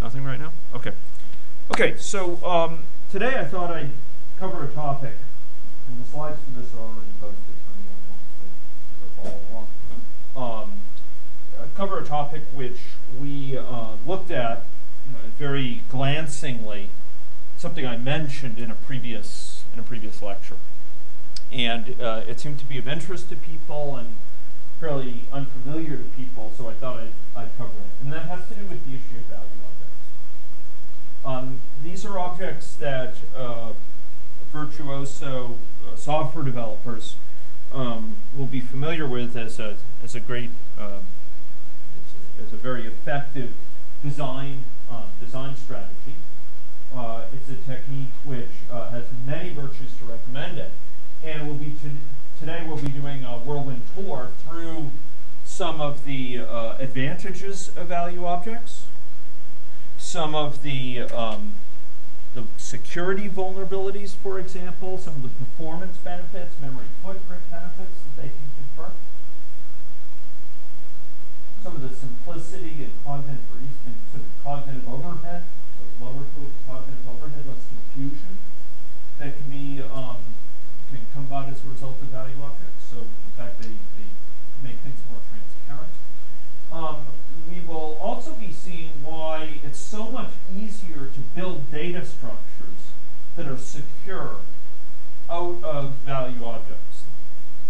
Nothing right now? Okay. Okay, so today I thought I'd cover a topic, and the slides for this are already posted for anyone who wants to follow along. Cover a topic which we looked at very glancingly, something I mentioned in a previous lecture, and it seemed to be of interest to people and fairly unfamiliar to people, so I thought I'd cover it. And that has to do with the issue of value objects. These are objects that virtuoso software developers will be familiar with as a very effective design strategy. It's a technique which has many virtues to recommend it, and today we'll be doing a whirlwind tour through some of the advantages of value objects, some of the security vulnerabilities, for example, some of the performance benefits, memory footprint benefits that they can confer, some of the simplicity and cognitive overhead, so lower cognitive overhead, less confusion that can come about as a result of value objects. So in fact, they make things more transparent. We will also be seeing why it's so much easier to build data structures that are secure out of value objects.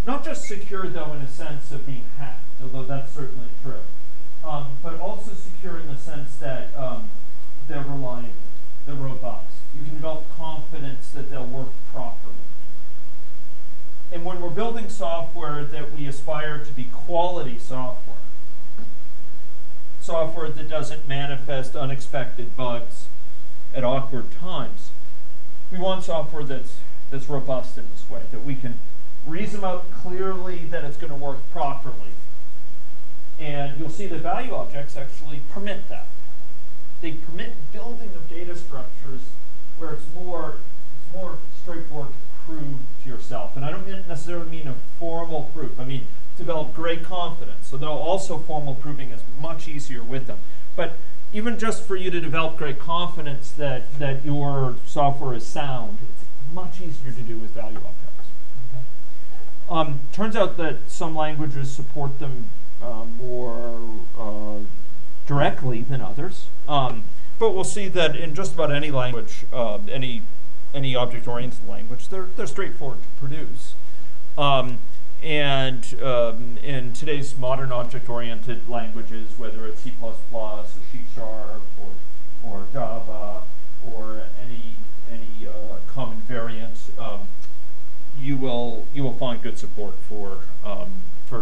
Not just secure, though, in a sense of being hacked, although that's certainly true, but also secure in the sense that they're reliable, they're robust. You can develop confidence that they'll work properly. And when we're building software, that we aspire to be quality software that doesn't manifest unexpected bugs at awkward times. We want software that's robust in this way, that we can reason out clearly that it's going to work properly. And you'll see that value objects actually permit that. They permit building of data structures where it's more straightforward to prove to yourself. And I don't necessarily mean a formal proof. I mean develop great confidence. So though also formal proving is much easier with them. But even just for you to develop great confidence that your software is sound, it's much easier to do with value objects. Okay. Turns out that some languages support them more directly than others. But we'll see that in just about any language, any object-oriented language, they're straightforward to produce. And in today's modern object-oriented languages, whether it's C++, or C# or Java, or any common variant, you will find good support for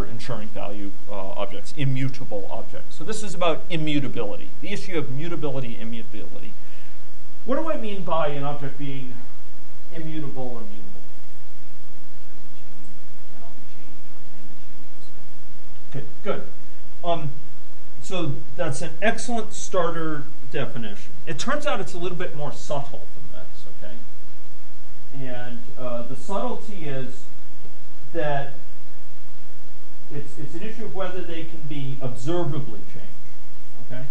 ensuring value objects, immutable objects. So this is about immutability, the issue of mutability, immutability. What do I mean by an object being immutable or mutable? Okay, good. So that's an excellent starter definition. It turns out it's a little bit more subtle than this, okay? And the subtlety is that it's an issue of whether they can be observably changed, okay?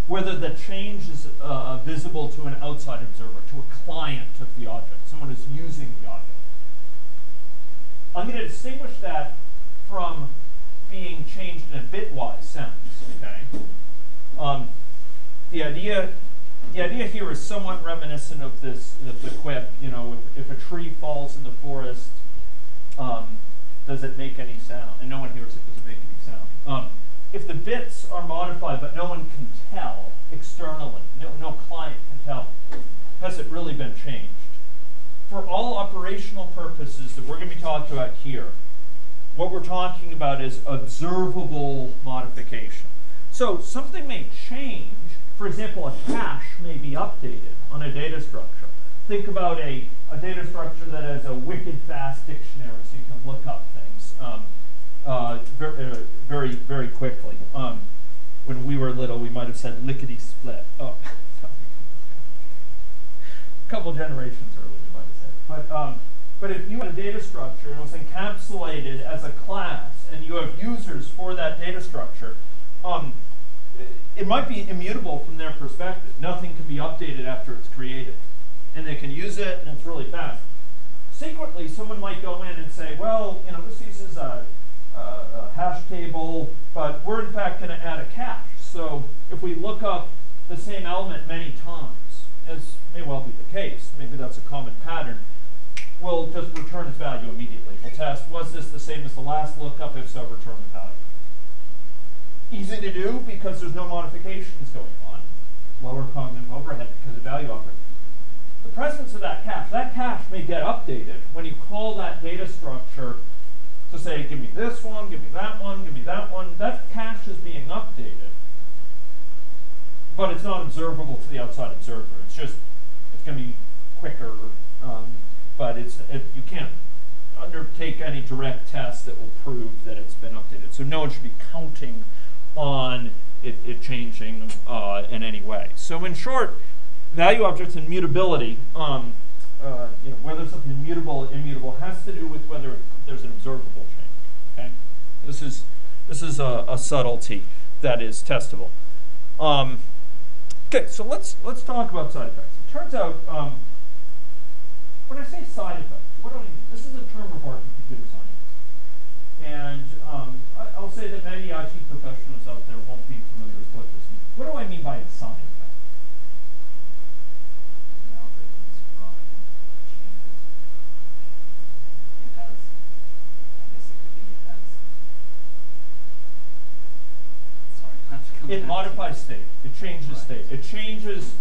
Whether the change is visible to an outside observer, to a client of the object, someone who's using the object. I'm going to distinguish that from being changed in a bitwise sense, okay? The idea here is somewhat reminiscent of the quip, if a tree falls in the forest, does it make any sound? And no one hears it, does it make any sound? If the bits are modified, but no one can tell externally, no client can tell, has it really been changed? For all operational purposes that we're going to be talking about here, what we're talking about is observable modification. So something may change. For example, a hash may be updated on a data structure. Think about a data structure that has a wicked fast dictionary, so you can look up things very, very quickly. When we were little, we might have said lickety-split. Oh, sorry. A couple generations earlier, we might have said. But if you had a data structure and it was encapsulated as a class, and you have users for that data structure, it might be immutable from their perspective. Nothing can be updated after it's created. And they can use it, and it's really fast. Secretly, someone might go in and say, well, you know, this uses a hash table, but we're in fact going to add a cache. So if we look up the same element many times, as may well be the case, maybe that's a common pattern, we'll just return its value immediately. We'll test, was this the same as the last lookup? If so, return the value. Easy to do because there's no modifications going on. Lower cognitive overhead because of value operator. The presence of that cache may get updated when you call that data structure to say, give me this one, give me that one, give me that one. That cache is being updated, but it's not observable to the outside observer. It's just, it's going to be quicker, but you can't undertake any direct test that will prove that it's been updated. So no one should be counting on it changing in any way. So in short, value objects and mutability, whether something immutable or immutable has to do with whether there's an observable change. Okay, this is a subtlety that is testable. Okay, so let's talk about side effects. It turns out, when I say side effects, what do I mean? This is a term of art in computer science, and I'll say that many IT professionals out there won't be familiar with what this means. What do I mean by a side effect? It modifies state. It changes state. It changes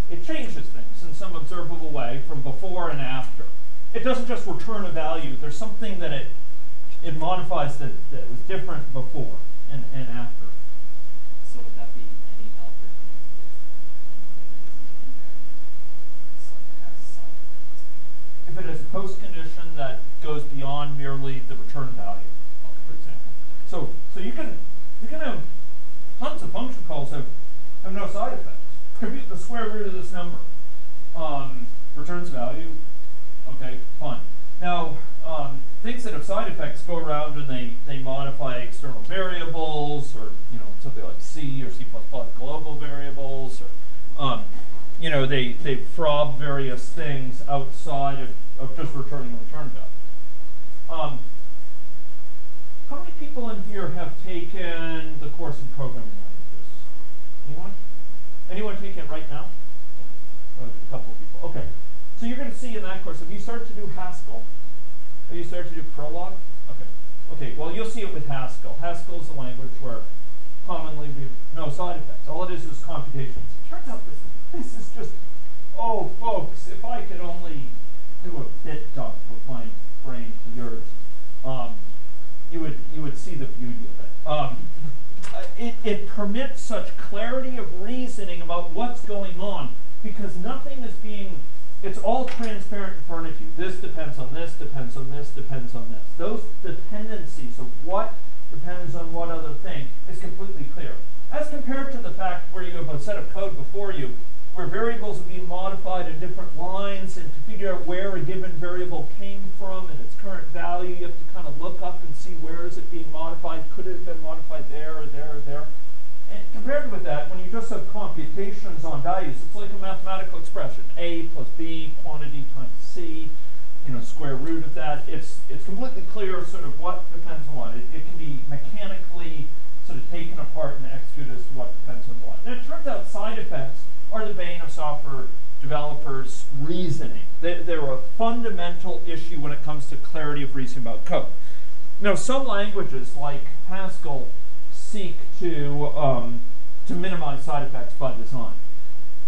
things in some observable way from before and after. It doesn't just return a value. There's something that it modifies that was different before and after. So would that be any algorithm that has side effects? If it has a post condition that goes beyond merely the return value, for example. So you can have tons of function calls have no side effects. Compute the square root of this number. Returns value. Okay, fine. Now, things that have side effects go around and they modify external variables, or something like C or C++ global variables, or they frob various things outside of just returning a return value. How many people in here have taken the course in programming languages? Anyone? Anyone taking it right now? A couple of people. Okay. So you're going to see in that course, have you started to do Haskell? Have you started to do Prolog? Okay. Okay, well, you'll see it with Haskell. Haskell is a language where commonly we have no side effects. All it is computations. It turns out this is just, oh, folks, if I could only do a bit dump with my brain to yours, you would see the beauty of it. It permits such clarity of reasoning about what's going on because nothing is it's all transparent in front of you. This depends on this, depends on this, depends on this. Those dependencies of what depends on what other thing is completely clear. As compared to the fact where you have a set of code before you where variables are being modified in different lines, and to figure out where a given variable came from and its current value, you have to kind of look up and see where is it being modified. Could it have been modified there or there or there? And compared with that, when you just have computations on values, it's like a mathematical expression. A plus B, quantity times C, square root of that. It's completely clear sort of what depends on what. It can be mechanically sort of taken apart and executed as to what depends on what. And it turns out side effects are the bane of software developers' reasoning. They're a fundamental issue when it comes to clarity of reasoning about code. Now, some languages, like Haskell, seek to minimize side effects by design.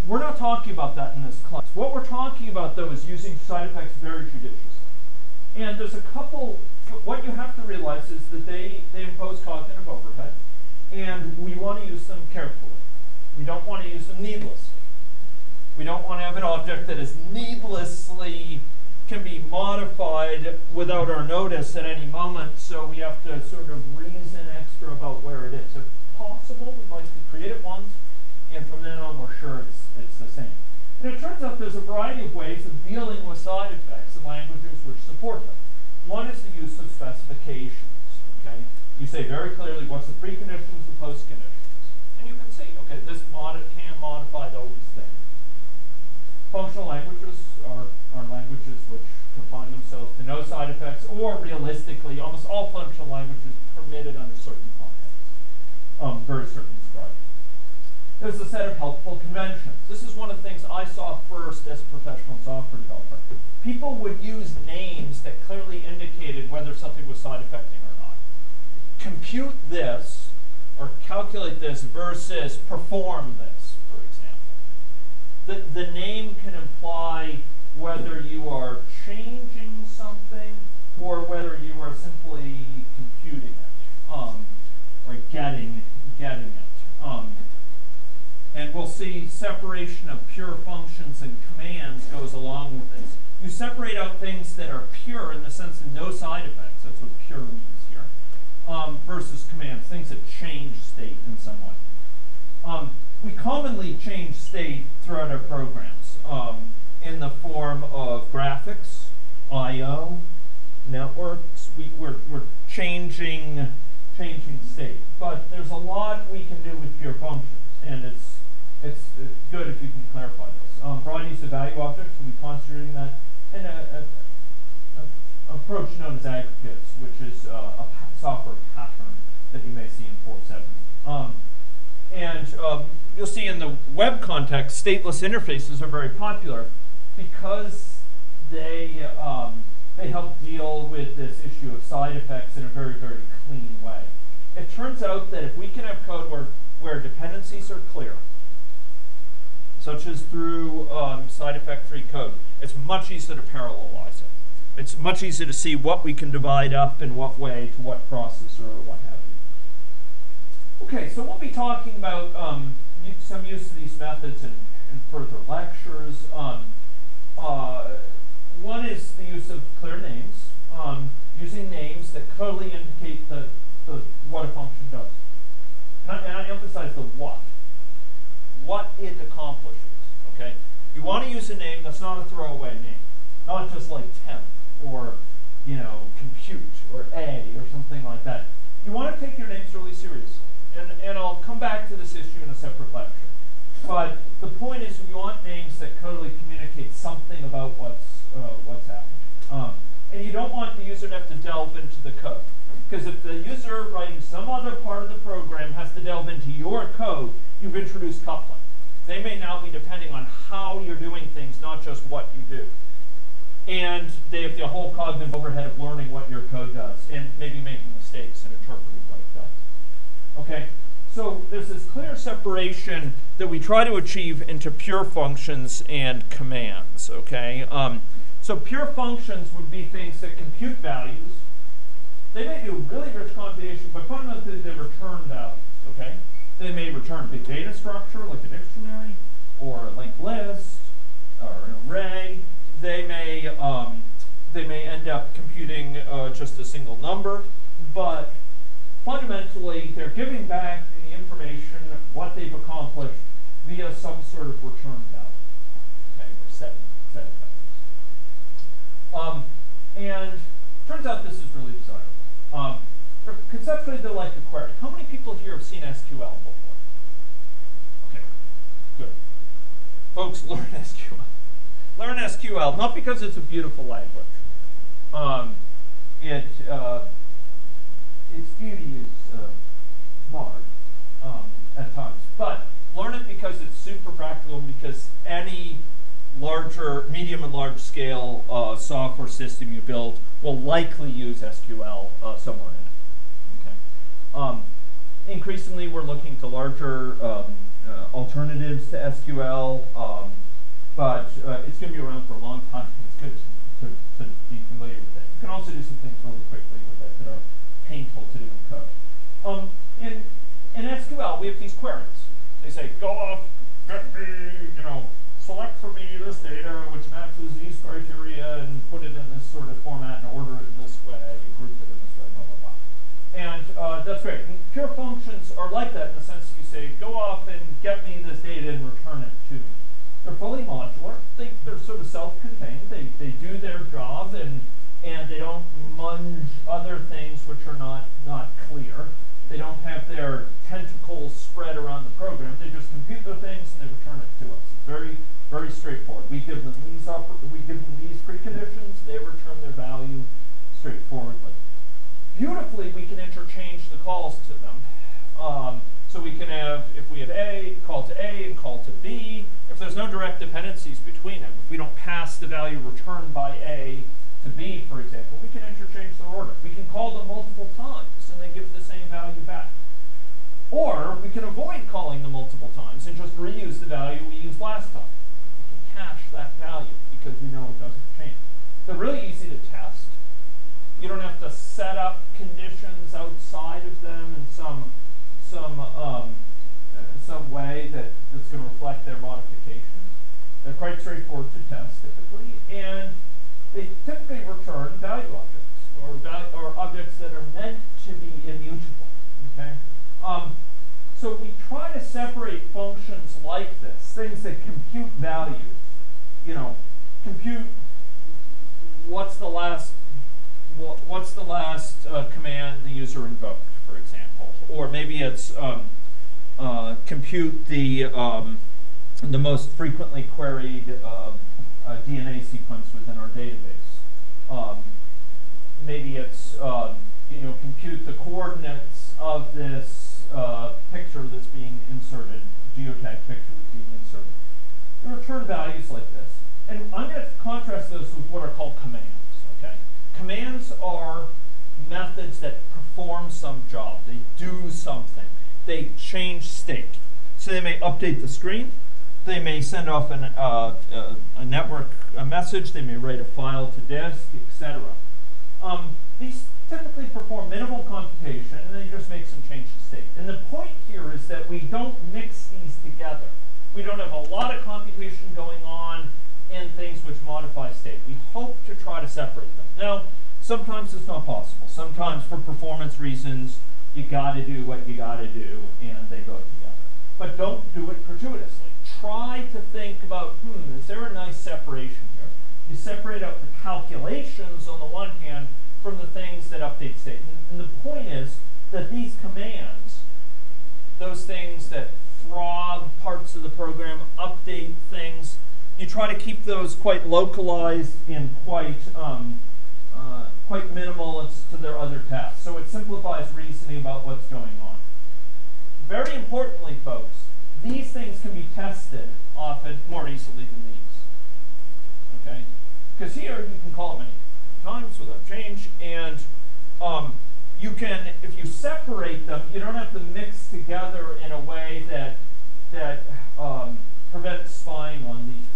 We're not talking about that in this class. What we're talking about, though, is using side effects very judiciously. And there's a couple, what you have to realize is that they impose cognitive overhead, and we want to use them carefully. We don't want to use them needlessly. We don't want to have an object that is needlessly can be modified without our notice at any moment, so we have to sort of reason extra about where it is. If possible, we'd like to create it once, and from then on we're sure it's the same. And it turns out there's a variety of ways of dealing with side effects in languages which support them. One is the use of specifications. Okay, you say very clearly what's the preconditions, the postconditions. And you can see, okay, set of helpful conventions. This is one of the things I saw first as a professional software developer. People would use names that clearly indicated whether something was side effecting or not. Compute this, or calculate this, versus perform this, for example. The name can imply whether you are changing something or whether you are simply computing it, or getting it. And we'll see separation of pure functions and commands goes along with this. You separate out things that are pure in the sense of no side effects. That's what pure means here. Versus commands, things that change state in some way. We commonly change state throughout our programs in the form of graphics, I/O, networks. We're changing state. But there's a lot we can do with pure functions, and it's good if you can clarify this. Broad use of value objects, we'll be concentrating that in an approach known as aggregates, which is a software pattern that you may see in 4.7. And you'll see in the web context, stateless interfaces are very popular because they help deal with this issue of side effects in a very, very clean way. It turns out that if we can have code where dependencies are clear, such as through side effect-free code, it's much easier to parallelize it. It's much easier to see what we can divide up in what way to what processor or what have you. Okay, so we'll be talking about some use of these methods in further lectures. One is the use of clear names, using names that clearly indicate what a function does. And I emphasize the what it accomplishes, okay? You want to use a name that's not a throwaway name, not just like temp or, compute or A or something like that. You want to take your names really seriously. And I'll come back to this issue in a separate lecture. But the point is we want names that clearly communicate something about what's happening. And you don't want the user to have to delve into the code. Because if the user writing some other part of the program has to delve into your code, you've introduced coupling. They may now be depending on how you're doing things, not just what you do. And they have the whole cognitive overhead of learning what your code does and maybe making mistakes and interpreting what it does. Okay, so there's this clear separation that we try to achieve into pure functions and commands. Okay, so pure functions would be things that compute values. They may do really rich computation, but fundamentally they return values, okay? They may return big data structure, like a dictionary, or a linked list, or an array. They may end up computing just a single number, but fundamentally they're giving back the information, what they've accomplished, via some sort of return value, okay, or set of values. And turns out this is really desirable. Conceptually, they're like a query. How many people here have seen SQL before? Okay, good. Folks, learn SQL. Learn SQL, not because it's a beautiful language. Its beauty is marred at times. But learn it because it's super practical and because any medium and large scale software system you build will likely use SQL somewhere in it. Okay. Increasingly, we're looking to larger alternatives to SQL, but it's going to be around for a long time. It's good to be familiar with it. You can also do some things really quickly with it that are painful to do in code. In SQL, we have these queries. They say, go off, get me, select for me this data which matches these criteria and put it in this sort of format and order it in this way, group it in this way, blah, blah, blah. And that's great. And pure functions are like that in the sense that you say, go off and get me this data and return it to me. They're fully modular. They're sort of self-contained. They do their job and they don't munge other things which are not clear. They don't have their tentacles spread around the program. They just compute their things and they return it to us. It's very, very straightforward. We give them these preconditions. They return their value straightforwardly. Beautifully, we can interchange the calls to them. So we can have, if we have A, call to A, the value returned by A to B, for example, we can interchange their order. We can call them multiple times and they give the same value back. Or we can avoid calling them multiple times and just reuse the value we used last time. We can cache that value because we know it doesn't change. They're really easy to test. You don't have to set up conditions outside of them in some way that's going to reflect their modification. They're quite straightforward to test typically, and they typically return value objects or objects that are meant to be immutable. Okay. So we try to separate functions like this, things that compute values. You know, compute what's the last command the user invoked, for example, or maybe it's compute the most frequently queried DNA sequence within our database. Maybe it's compute the coordinates of this picture that's being inserted, geotag picture that's being inserted. They return values like this, and I'm going to contrast those with what are called commands. Okay, commands are methods that perform some job. They do something. They change state. So they may update the screen. They may send off a network message. They may write a file to disk, etc. These typically perform minimal computation, and they just make some change to state. And the point here is that we don't mix these together. We don't have a lot of computation going on and things which modify state. We hope to try to separate them. Now, sometimes it's not possible. Sometimes for performance reasons, you got to do what you got to do, and they go together. But don't do it gratuitously. Try to think about, is there a nice separation here? You separate out the calculations on the one hand from the things that update state. And the point is that these commands, those things that frog parts of the program, update things, you try to keep those quite localized and quite minimal to their other tasks. So it simplifies reasoning about what's going on. Very importantly, folks, these things can be tested often more easily than these. Okay? Because here you can call them any times without change, and you can, if you separate them, you don't have to mix together in a way that prevents spying on these.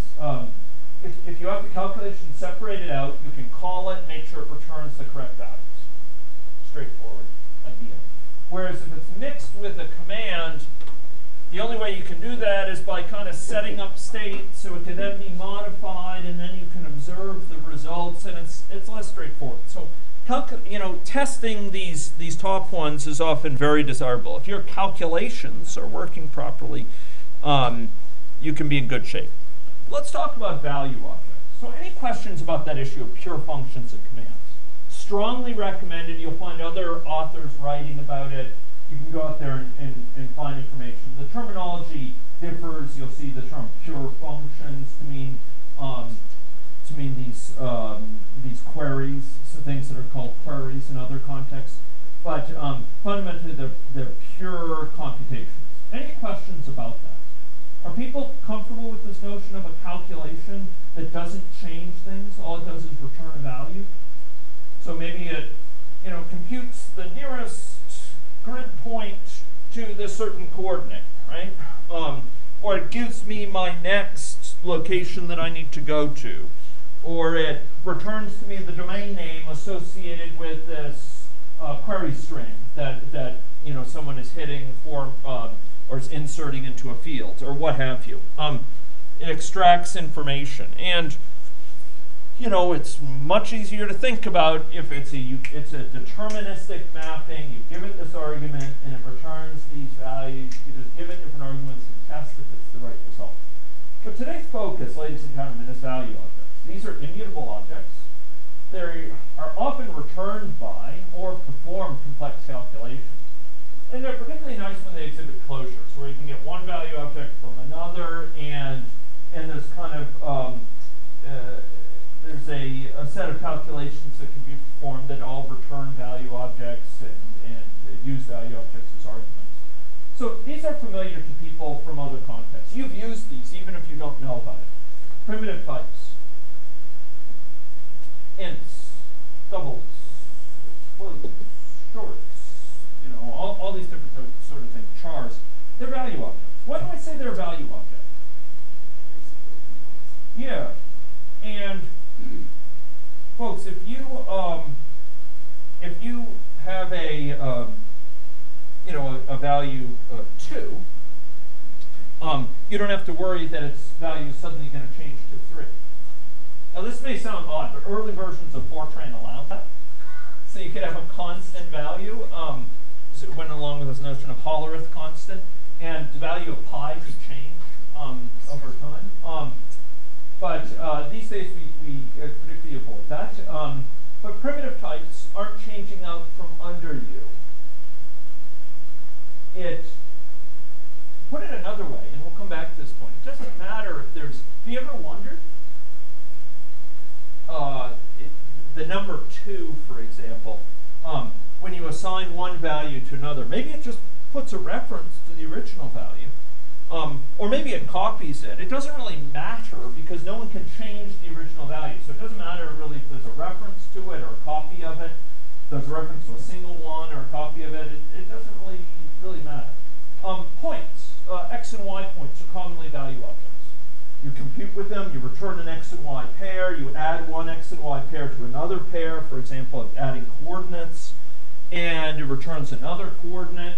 If you have the calculation separated out, you can call it, make sure it returns the correct values. Straightforward idea. Whereas if it's mixed with a command, the only way you can do that is by kind of setting up state so it can then be modified, and then you can observe the results, and it's less straightforward. So testing these top ones is often very desirable. If your calculations are working properly, you can be in good shape. Let's talk about value objects. So any questions about that issue of pure functions and commands? Strongly recommended. You'll find other authors writing about it. You can go out there and find information. The terminology differs. You'll see the term pure functions to mean these queries, so things that are called queries in other contexts. But fundamentally, they're pure computations. Any questions about that? Are people comfortable with this notion of a calculation that doesn't change things? All it does is return a value. So maybe it computes the nearest grid point to this certain coordinate, right? Or it gives me my next location that I need to go to. Or it returns to me the domain name associated with this query string that someone is hitting for or is inserting into a field, or what have you. It extracts information, and it's much easier to think about if it's a deterministic mapping. You give it this argument, and it returns these values. You just give it different arguments and test if it's the right result. But today's focus, ladies and gentlemen, is value objects. These are immutable objects. They are often returned by or perform complex calculations. And they're particularly nice when they exhibit closures, where you can get one value object from another, and there's kind of there's a set of calculations that can be performed that all return value objects and use value objects as arguments. So these are familiar to people from other contexts. You've used these even if you don't know about it. Primitive types. Why do I say they're a value object? Yeah, and folks, if you have a a value 2, you don't have to worry that its value is suddenly going to change to 3. Now this may sound odd, but early versions of Fortran allow that. So you could have a constant value. So it went along with this notion of Hollerith constant, and the value of pi could change over time. But these days we particularly avoid that. But primitive types aren't changing out from under you. Put it another way, and we'll come back to this point. It doesn't matter if there's. Have you ever wondered? The number 2, for example, when you assign one value to another, maybe it just puts a reference to the original value, or maybe it copies it. It doesn't really matter because no one can change the original value. So it doesn't matter really if there's a reference to it or a copy of it. There's a reference to a single one or a copy of it. It doesn't really matter. Points, x and y points are commonly value objects. You compute with them, you return an x and y pair, you add one x and y pair to another pair, for example, adding coordinates, and it returns another coordinate.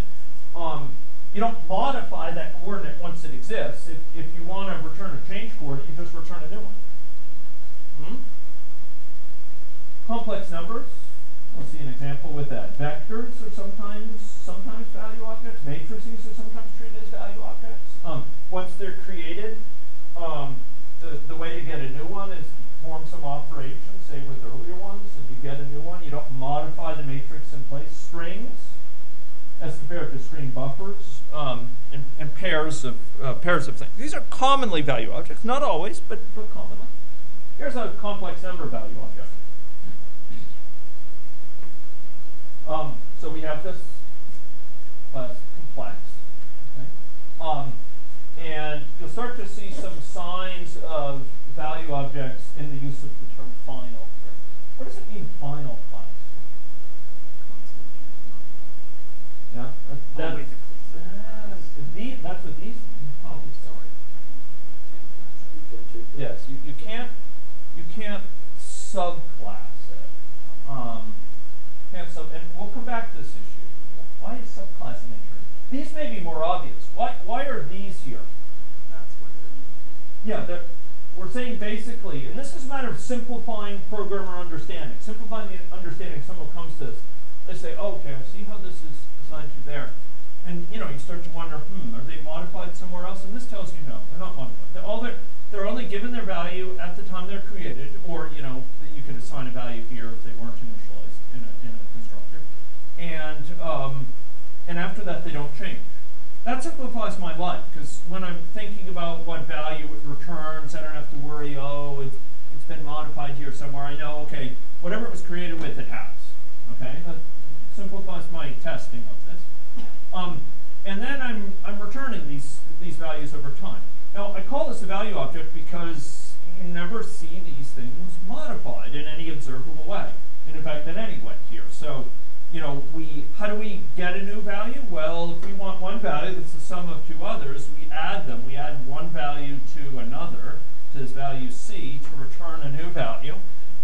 You don't modify that coordinate once it exists. If you want to return a change coordinate, you just return a new one. Complex numbers, we'll see an example with that. Vectors are sometimes value objects. Matrices are sometimes treated as value objects. Once they're created, the way to get a new one is to perform some operation, say with earlier ones, and you get a new one. You don't modify the matrix in place. Strings, as compared to string buffers, and pairs of things. These are commonly value objects, not always, but commonly. Here's a complex number value object. So we have this complex. Okay? And you'll start to see some signs of value objects in the use of the term final. What does it mean, final class? Yeah, that's what these mean. Oh, sorry. Yes, you can't subclass it. And we'll come back to this issue. Why is subclassing interesting? These may be more obvious. Why are these here? That's what it is. Yeah, we're saying basically, and this is a matter of simplifying programmer understanding. Simplifying the understanding, someone comes to this, they say, oh, okay, I see how this is assigned to there. And you start to wonder, are they modified somewhere else? And this tells you no, they're not modified. They're only given their value at the time they're created, or that you could assign a value here if they weren't initialized in a constructor. And after that they don't change. That simplifies my life, because when I'm thinking about what value it returns, I don't have to worry, it's been modified here somewhere. I know, okay, whatever it was created with, it has. Okay, that simplifies my testing of this. And then I'm returning these values over time. Now I call this a value object because you never see these things modified in any observable way, and in fact in any way here. So how do we get a new value? Well, if we want one value that's the sum of two others, we add them. We add one value to another, to this value c, to return a new value.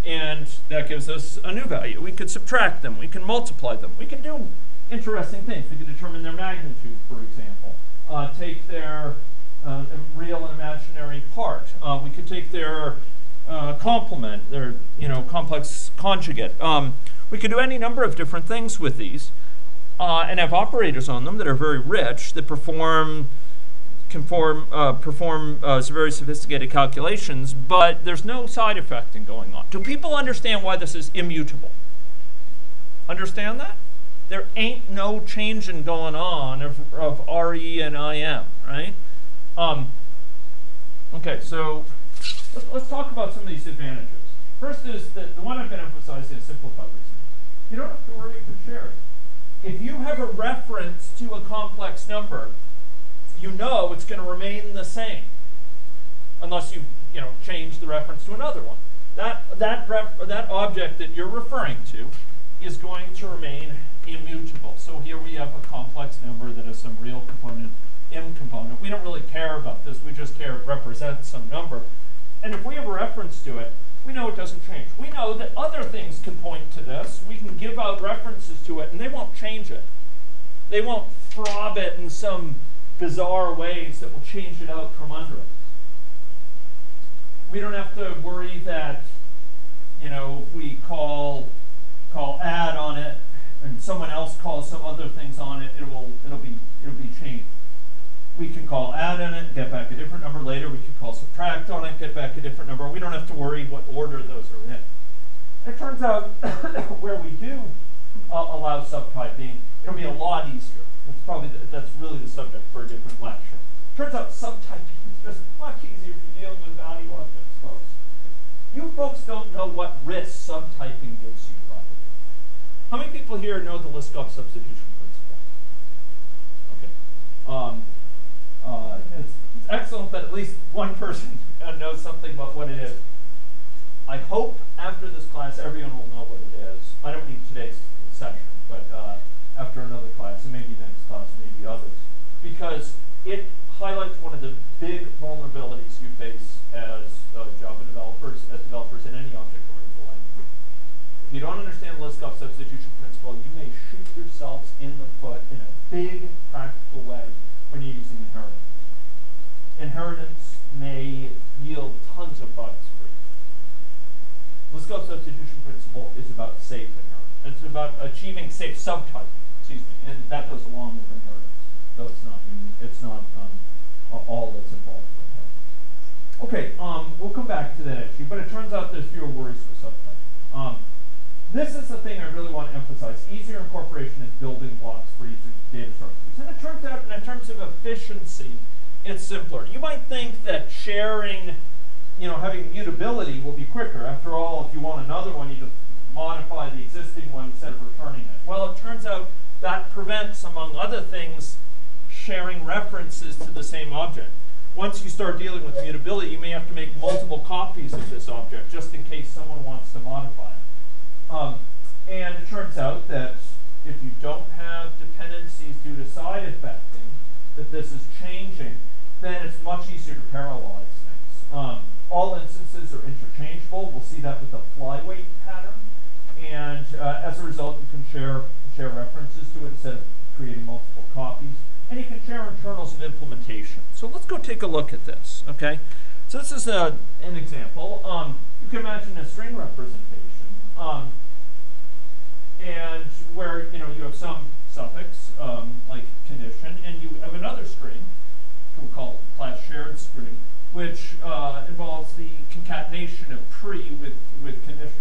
And that gives us a new value. We could subtract them. We can multiply them. We can do interesting things. We can determine their magnitude, for example. Take their real and imaginary part. We could take their complement, their complex conjugate. We could do any number of different things with these, and have operators on them that are very rich, that perform very sophisticated calculations, but there's no side effecting going on. Do people understand why this is immutable? Understand that? There ain't no changing going on of RE and IM, right? Okay, so let's talk about some of these advantages. First is that the one I've been emphasizing is simplified reasoning. You don't have to worry for sharing. If you have a reference to a complex number, you know it's going to remain the same, unless you change the reference to another one. That object that you're referring to is going to remain immutable. So here we have a complex number that has some real component im component. We don't really care about this. We just care it represents some number. And if we have a reference to it, we know it doesn't change. We know that other things can point to this. We can give out references to it, and they won't change it. They won't throb it in some bizarre ways that will change it out from under it. We don't have to worry that, you know, if we call add on it, and someone else calls some other things on it, it'll be changed. We can call add on it, get back a different number later. We can call subtract on it, get back a different number. We don't have to worry what order those are in. It turns out where we do allow subtyping, it'll be a lot easier. That's really the subject for a different lecture. Turns out subtyping is just much easier if you're dealing with value objects, folks. You folks don't know what risk subtyping gives you, probably. How many people here know the Liskov substitution principle? Okay. It's excellent that at least one person knows something about what it is. I hope after this class everyone will know what it is. I don't need today's session, but after another class, and maybe next class, maybe others, because it highlights one of the big vulnerabilities you face as Java developers, in any object-oriented language. If you don't understand the Liskov substitution principle, you may shoot yourselves in the foot in a big practical way when you're using inheritance. Inheritance may yield tons of bugs for you. Liskov substitution principle is about safe inheritance. It's about achieving safe subtyping, and that goes along with inheritance. Though it's not all that's involved with inheritance. Okay, we'll come back to that issue, but it turns out there's fewer worries with subtyping. This is the thing I really want to emphasize. Easier incorporation is building blocks for easier data structures. And it turns out, in terms of efficiency, it's simpler. You might think that sharing, having immutability will be quicker. After all, if you want another one, you just modify the existing one instead of returning it. Well, it turns out that prevents, among other things, sharing references to the same object. Once you start dealing with immutability, you may have to make multiple copies of this object just in case someone wants to modify it. And it turns out that if you don't have dependencies due to side effecting, that this is changing, then it's much easier to parallelize things. All instances are interchangeable. We'll see that with the Flyweight pattern. And as a result, you can share references to it instead of creating multiple copies. And you can share internals of implementation. So let's go take a look at this, okay? So this is an example. You can imagine a string representation. And where you have some suffix, like condition, and you have another string, we'll call it class shared string, which involves the concatenation of pre with condition.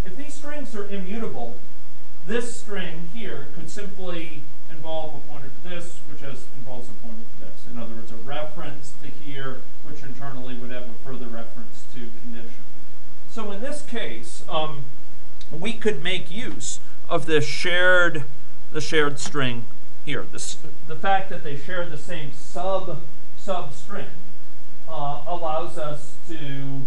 If these strings are immutable, this string here could simply involve a pointer to this, which involves a pointer to this. In other words, a reference to here, which internally would have a further reference to condition. So in this case, we could make use of this shared string here. The fact that they share the same substring allows us to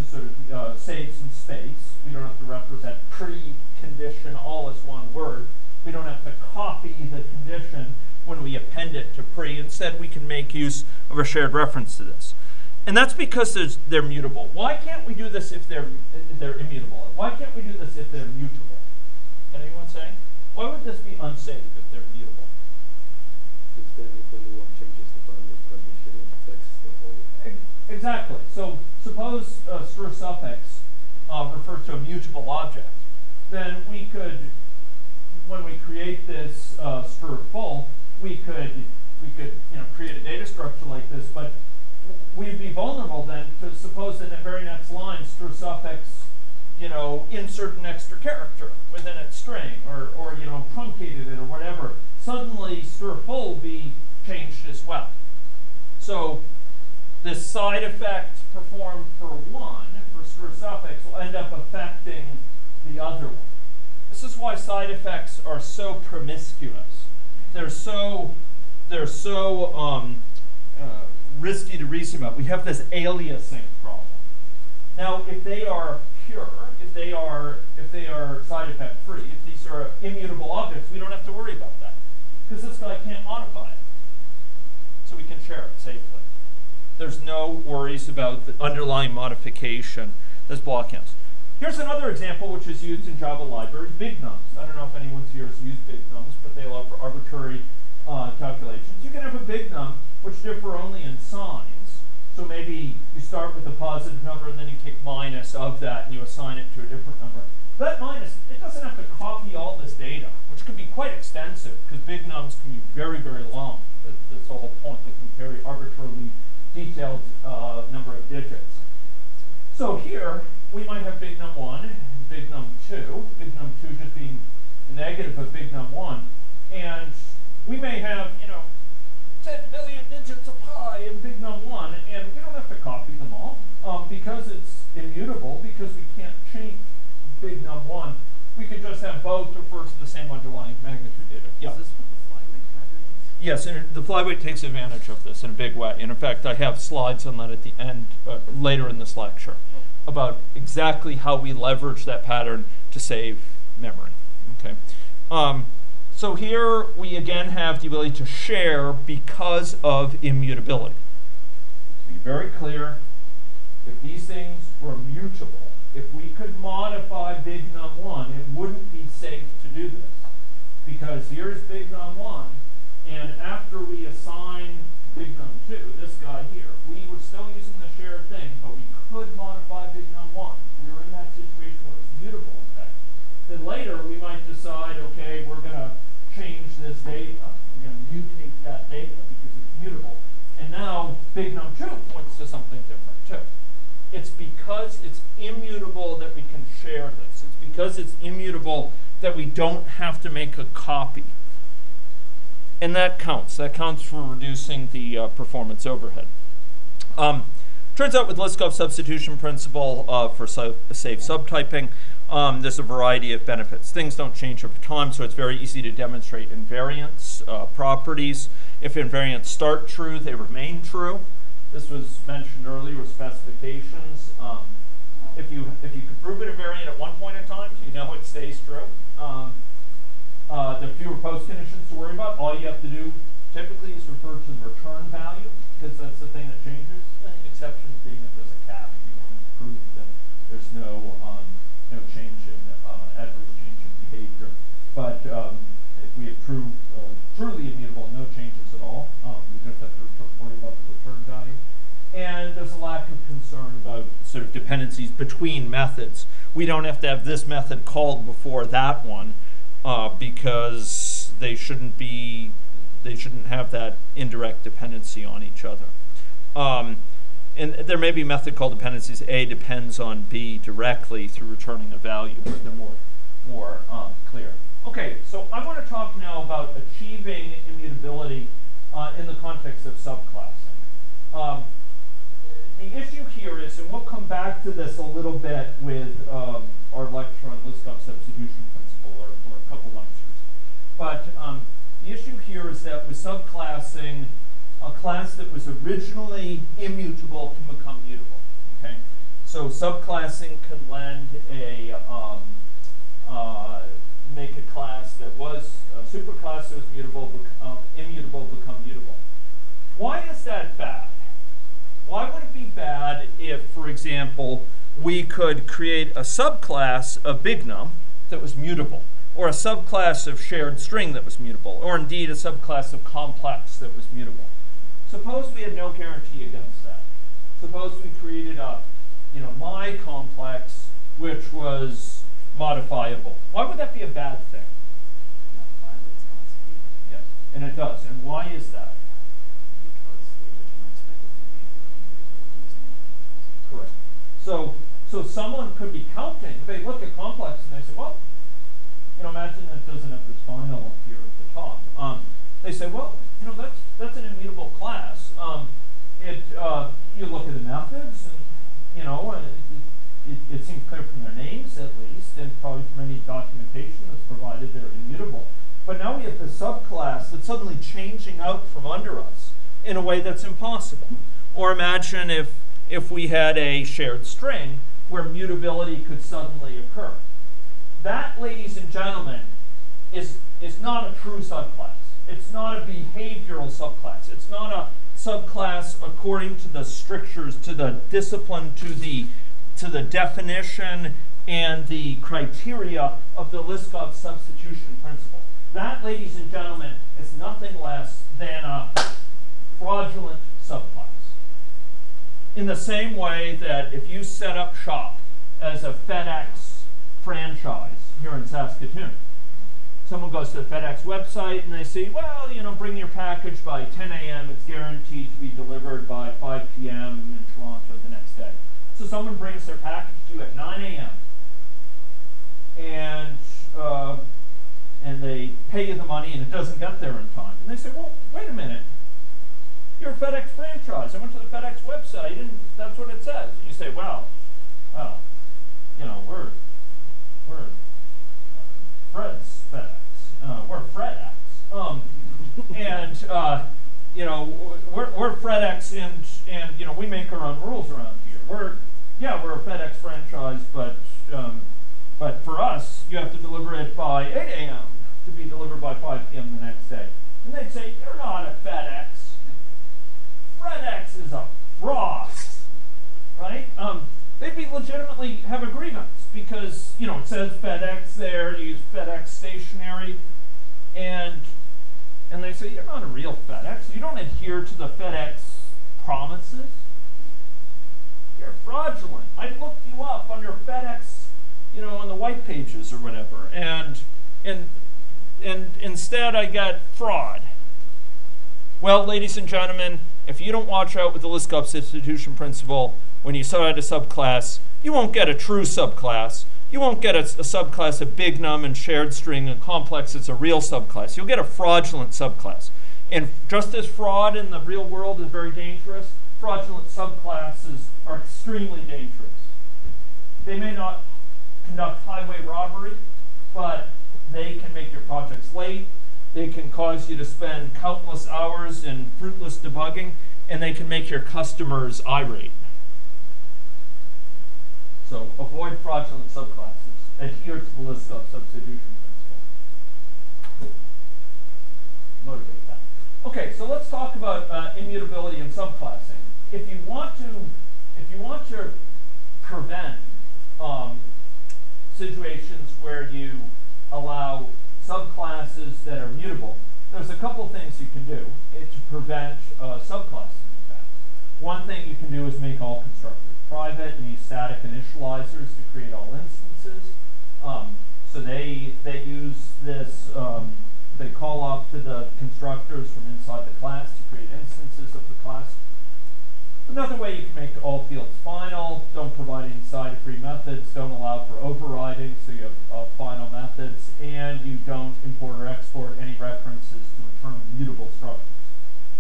sort of save some space. We don't have to represent pre-condition all as one word. We don't have to copy the condition when we append it to pre. Instead, we can make use of a shared reference to this. And that's because they're mutable. Why can't we do this if they're immutable? Why can't we do this if they're mutable? Can anyone say? Why would this be unsafe if they're mutable? Because then if anyone changes the boundary condition, it affects the whole. Exactly. So suppose str suffix refers to a mutable object. Then we could, when we create this str full, we could create a data structure like this, but we'd be vulnerable then to suppose in the very next line str suffix insert an extra character within its string, or truncated it or whatever. Suddenly str full will be changed as well. So this side effect performed for one, for str suffix, will end up affecting the other one. This is why side effects are so promiscuous. They're so risky to reason about. We have this aliasing problem. Now, if they are pure, if they are side effect free, if these are immutable objects, we don't have to worry about that, because this guy can't modify it. share it safely. There's no worries about the underlying modification that's block counts. Here's another example which is used in Java libraries, big nums. I don't know if anyone here has used big nums, but they allow for arbitrary calculations. You can have a big num which differ only in signs. So maybe you start with a positive number and then you take minus of that and you assign it to a different number. That minus, it doesn't have to copy all this data, which could be quite extensive because big nums can be very, very long. That's the whole point. They can carry arbitrarily detailed number of digits. So here, we might have big num1, big num2, big num2 just being the negative of big num1. And we may have, 10 billion digits of pi in big num1, and we don't have to copy them all because it's immutable, because we can't change big num1. We could just have both refer to the same underlying magnitude data. Yeah. Is this what the flyweight pattern is? Yes, and the Flyweight takes advantage of this in a big way. And in fact, I have slides on that at the end, later in this lecture, about exactly how we leverage that pattern to save memory. Okay. So here we again have the ability to share because of immutability. To be very clear, if these things were mutable, if we could modify big num1, it wouldn't be safe to do this. Because here's big num1, and after we assign big num2, this guy here, we were still using the shared thing, but we could modify big num1. We were in that situation where it's mutable, in fact. Then later we might decide, okay, we're going to change this data. We're going to mutate that data because it's mutable. And now big num2 points to something different too. It's because it's immutable that we can share this. It's because it's immutable that we don't have to make a copy. And that counts. That counts for reducing the performance overhead. Turns out with Liskov substitution principle for safe subtyping, there's a variety of benefits. Things don't change over time, so it's very easy to demonstrate invariance properties. If invariants start true, they remain true. This was mentioned earlier with specifications. If you can prove an invariant at one point in time, you know it stays true. There are fewer post conditions to worry about. All you have to do typically is refer to the return value, because that's the thing that changes. Exceptions being that there's a cap if you want to prove that there's no change in adverse change in behavior. But if we have truly immutable, no changes at all, we just have to worry about the return value. And there's a lack of concern about sort of dependencies between methods. We don't have to have this method called before that one because they shouldn't have that indirect dependency on each other. And there may be a method called dependencies. A depends on B directly through returning a value, but they're more clear. Okay, so I want to talk now about achieving immutability in the context of subclassing. The issue here is, and we'll come back to this a little bit with our lecture on Liskov substitution principle, or a couple lectures. But the issue here is that with subclassing, a class that was originally immutable can become mutable. Okay, so subclassing can lend a make a class that was a superclass that was immutable become mutable. Why is that bad? Why would it be bad if, for example, we could create a subclass of big num that was mutable, or a subclass of shared string that was mutable, or indeed a subclass of complex that was mutable? Suppose we had no guarantee against that. Suppose we created a, my complex which was modifiable. Why would that be a bad thing? That violates LSP. Yes, and it does. And why is that? Because the original expected to be using. Correct. So someone could be counting. They look at complex and they say, well, imagine that doesn't have this final up here at the top. They say, well, that's an immutable class. You look at the methods, and it seems clear from their names at least, and probably from any documentation that's provided they're immutable. But now we have the subclass that's suddenly changing out from under us in a way that's impossible. Or imagine if we had a shared string where mutability could suddenly occur. That, ladies and gentlemen, is not a true subclass. It's not a behavioral subclass. It's not a subclass according to the strictures, to the discipline, to the definition and the criteria of the Liskov substitution principle. That, ladies and gentlemen, is nothing less than a fraudulent subclass. In the same way that if you set up shop as a FedEx franchise here in Saskatoon, someone goes to the FedEx website and they say, well, you know, bring your package by 10 a.m. It's guaranteed to be delivered by 5 p.m. in Toronto the next day. So someone brings their package to you at 9 a.m. and they pay you the money and it doesn't get there in time. And they say, well, wait a minute. You're a FedEx franchise. I went to the FedEx website and that's what it says. And you say, well, you know, we're Fred's FedEx. We're FredEx. You know, we're FredEx and you know, we make our own rules around here. We're a FedEx franchise, but for us, you have to deliver it by 8 a.m. to be delivered by 5 p.m. the next day. And they'd say, you're not a FedEx. FedEx is a fraud, right? They'd be legitimately have a grievance because, you know, it says FedEx there, you use FedEx stationery, and they say, you're not a real FedEx. You don't adhere to the FedEx promises. You're fraudulent. I looked you up under FedEx, you know, on the white pages or whatever, and instead I got fraud. Well, ladies and gentlemen, if you don't watch out with the Liskov substitution principle when you start a subclass, you won't get a true subclass. You won't get a subclass of big num and shared string and complex. It's a real subclass. You'll get a fraudulent subclass. And just as fraud in the real world is very dangerous, fraudulent subclasses are extremely dangerous. They may not conduct highway robbery, but they can make your projects late. They can cause you to spend countless hours in fruitless debugging, and they can make your customers irate. So avoid fraudulent subclasses. Adhere to the Liskov substitution principle. Motivate that. Okay, so let's talk about immutability and subclassing. If you want to prevent situations where you allow subclasses that are mutable, there's a couple things you can do to prevent subclassing. In fact, one thing you can do is make all constructors private and use static initializers to create all instances. So they use this. They call up to the constructors from inside the class to create instances of the class. Another way you can make all fields final. Don't provide any side-free methods. Don't allow for overriding, so you have final methods, and you don't import or export any references to internal mutable structures.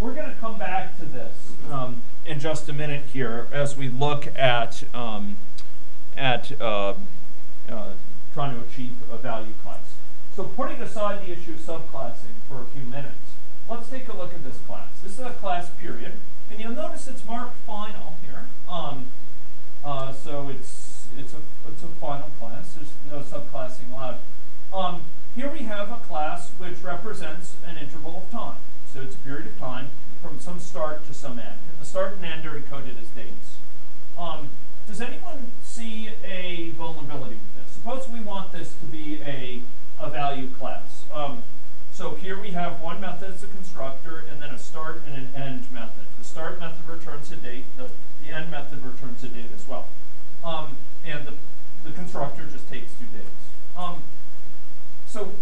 We're going to come back to this in just a minute here as we look at trying to achieve a value class. So putting aside the issue of subclassing for a few minutes, let's take a look at this class. This is a class period, and you'll notice it's marked final here. So it's a final class. There's no subclassing allowed. Here we have a class which represents an interval of time. So it's a period of time from some start to some end. And the start and end are encoded as dates. Does anyone see a vulnerability with this? Suppose we want this to be a value class. So here we have one method as a constructor and then a start and an end method. The start method returns a date. The end method returns a date as well. And the constructor just takes 2 dates. So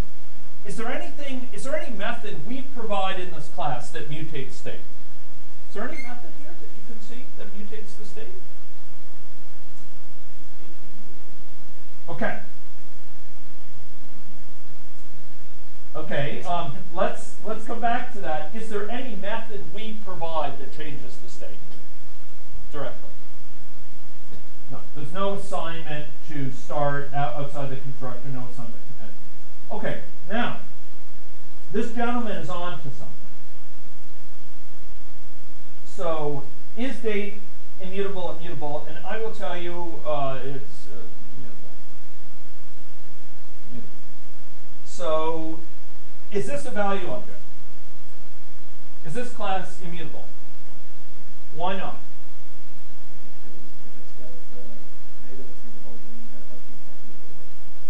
is there any method we provide in this class that mutates state? Is there any method here that you can see that mutates the state? Okay. Okay, let's come back to that. Is there any method we provide that changes the state directly? No, there's no assignment to start outside the constructor, no assignment to end. Okay, now, this gentleman is on to something. So, is date immutable, immutable? And I will tell you it's immutable. So, is this a value object? Is this class immutable? Why not? If it's got data that's mutable, then that function can't be